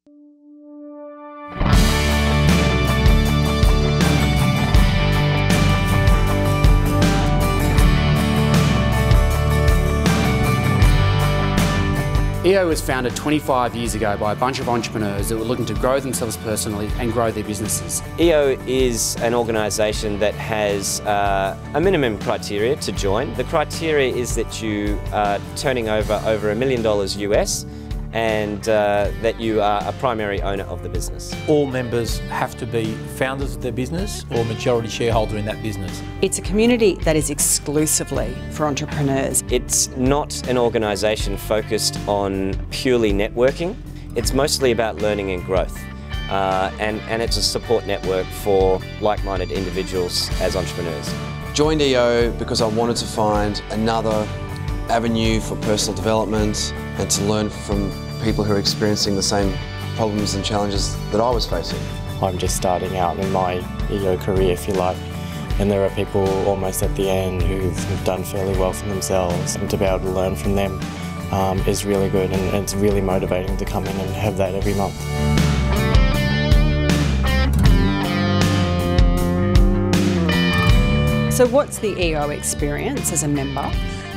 EO was founded 25 years ago by a bunch of entrepreneurs that were looking to grow themselves personally and grow their businesses. EO is an organisation that has a minimum criteria to join. The criteria is that you are turning over $1 million US and that you are a primary owner of the business. All members have to be founders of their business or majority shareholder in that business. It's a community that is exclusively for entrepreneurs. It's not an organisation focused on purely networking. It's mostly about learning and growth. And it's a support network for like-minded individuals as entrepreneurs. Joined EO because I wanted to find another avenue for personal development and to learn from people who are experiencing the same problems and challenges that I was facing. I'm just starting out in my EO career, if you like, and there are people almost at the end who've done fairly well for themselves, and to be able to learn from them is really good, and it's really motivating to come in and have that every month. So what's the EO experience as a member?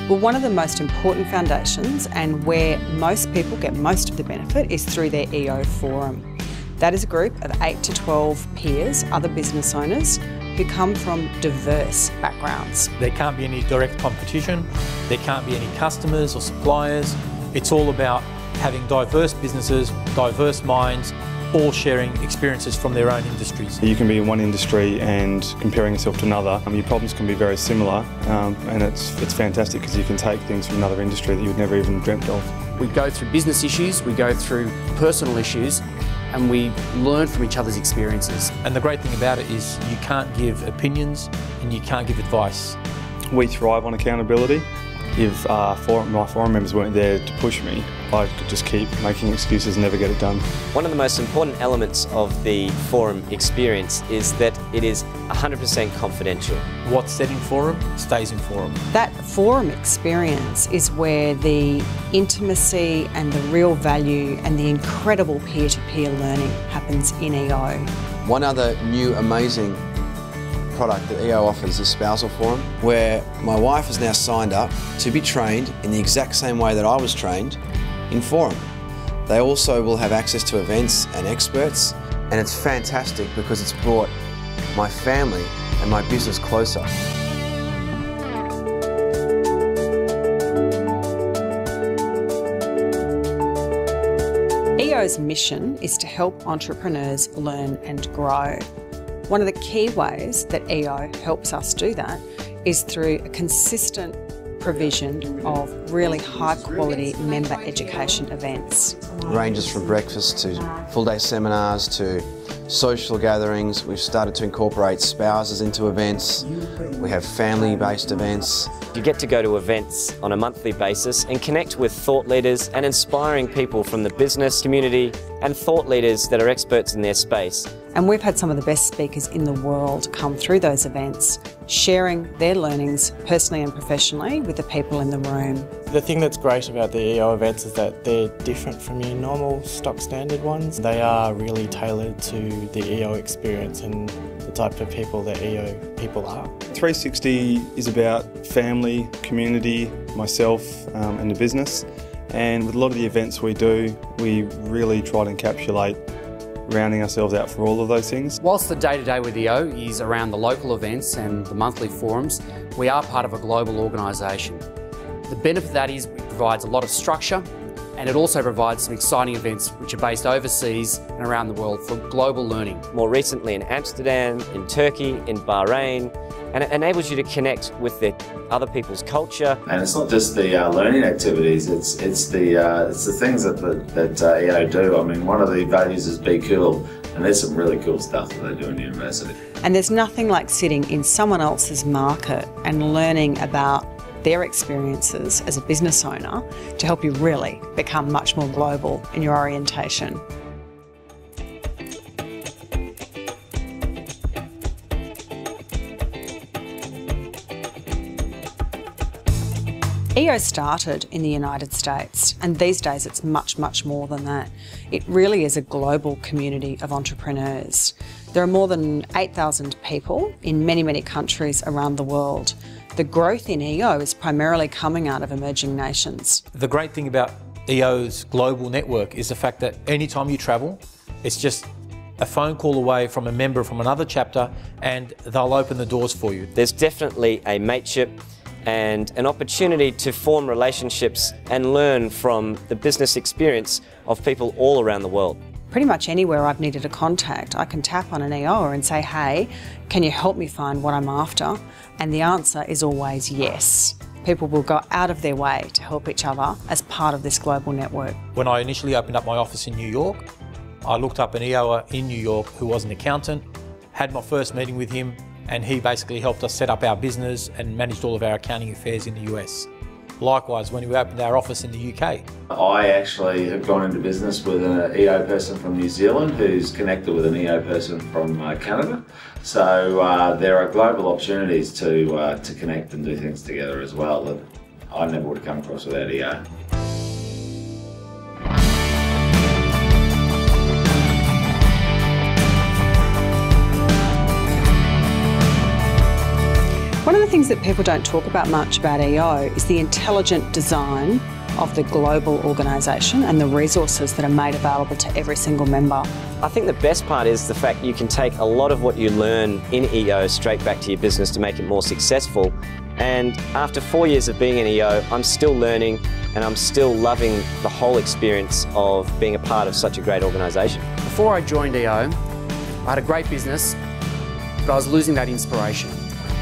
Well, one of the most important foundations and where most people get most of the benefit is through their EO Forum. That is a group of 8 to 12 peers, other business owners, who come from diverse backgrounds. There can't be any direct competition, there can't be any customers or suppliers. It's all about having diverse businesses, diverse minds, all sharing experiences from their own industries. You can be in one industry and comparing yourself to another. Your problems can be very similar, and it's fantastic because you can take things from another industry that you'd never even dreamt of. We go through business issues, we go through personal issues, and we learn from each other's experiences. And the great thing about it is you can't give opinions and you can't give advice. We thrive on accountability. If my forum members weren't there to push me, I could just keep making excuses and never get it done. One of the most important elements of the forum experience is that it is 100% confidential. What's said in forum stays in forum. That forum experience is where the intimacy and the real value and the incredible peer-to-peer learning happens in EO. One other new amazing product that EO offers is Spousal Forum, where my wife has now signed up to be trained in the exact same way that I was trained in Forum. They also will have access to events and experts, and it's fantastic because it's brought my family and my business closer. EO's mission is to help entrepreneurs learn and grow. One of the key ways that EO helps us do that is through a consistent provision of really high quality member education events. Ranges from breakfast to full day seminars to social gatherings. We've started to incorporate spouses into events. We have family-based events. You get to go to events on a monthly basis and connect with thought leaders and inspiring people from the business community and thought leaders that are experts in their space. And we've had some of the best speakers in the world come through those events, sharing their learnings personally and professionally with the people in the room. The thing that's great about the EO events is that they're different from your normal stock standard ones. They are really tailored to the EO experience and the type of people that EO people are. 360 is about family, community, myself and the business, and with a lot of the events we do, we really try to encapsulate rounding ourselves out for all of those things. Whilst the day-to-day with EO is around the local events and the monthly forums, we are part of a global organisation. The benefit of that is it provides a lot of structure, and it also provides some exciting events which are based overseas and around the world for global learning. More recently in Amsterdam, in Turkey, in Bahrain, and it enables you to connect with the other people's culture. And it's not just the learning activities; it's the things that EO do. I mean, one of the values is be cool, and there's some really cool stuff that they do in university. And there's nothing like sitting in someone else's market and learning about their experiences as a business owner to help you really become much more global in your orientation. EO started in the United States, and these days it's much, much more than that. It really is a global community of entrepreneurs. There are more than 8,000 people in many, many countries around the world. The growth in EO is primarily coming out of emerging nations. The great thing about EO's global network is the fact that anytime you travel, it's just a phone call away from a member from another chapter and they'll open the doors for you. There's definitely a mateship and an opportunity to form relationships and learn from the business experience of people all around the world. Pretty much anywhere I've needed a contact, I can tap on an EOer and say, hey, can you help me find what I'm after? And the answer is always yes. People will go out of their way to help each other as part of this global network. When I initially opened up my office in New York, I looked up an EOer in New York who was an accountant, had my first meeting with him, and he basically helped us set up our business and managed all of our accounting affairs in the US. Likewise, when we opened our office in the UK. I actually have gone into business with an EO person from New Zealand who's connected with an EO person from Canada. So there are global opportunities to connect and do things together as well that I never would have come across without EO. One of the things that people don't talk about much about EO is the intelligent design of the global organisation and the resources that are made available to every single member. I think the best part is the fact you can take a lot of what you learn in EO straight back to your business to make it more successful. And after 4 years of being in EO, I'm still learning and I'm still loving the whole experience of being a part of such a great organisation. Before I joined EO, I had a great business, but I was losing that inspiration.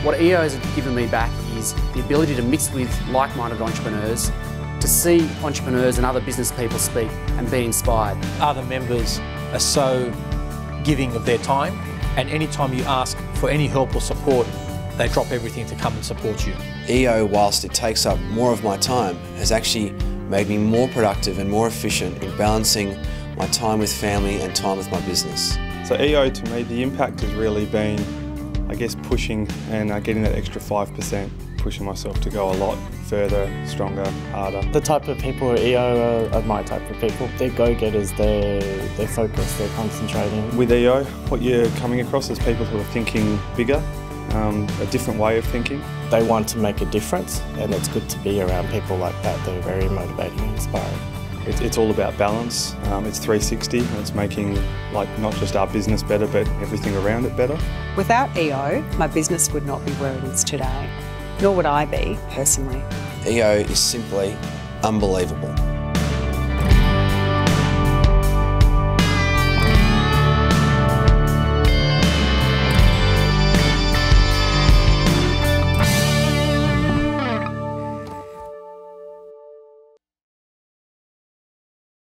What EO has given me back is the ability to mix with like-minded entrepreneurs, to see entrepreneurs and other business people speak and be inspired. Other members are so giving of their time, and anytime you ask for any help or support, they drop everything to come and support you. EO, whilst it takes up more of my time, has actually made me more productive and more efficient in balancing my time with family and time with my business. So EO, to me, the impact has really been, I guess, pushing and getting that extra 5%, pushing myself to go a lot further, stronger, harder. The type of people at EO are my type of people. They're go-getters, they're focused, they're concentrating. With EO, what you're coming across is people who are thinking bigger, a different way of thinking. They want to make a difference, and it's good to be around people like that. They're very motivating and inspiring. It's all about balance. It's 360 and it's making not just our business better but everything around it better. Without EO, my business would not be where it is today, nor would I be personally. EO is simply unbelievable.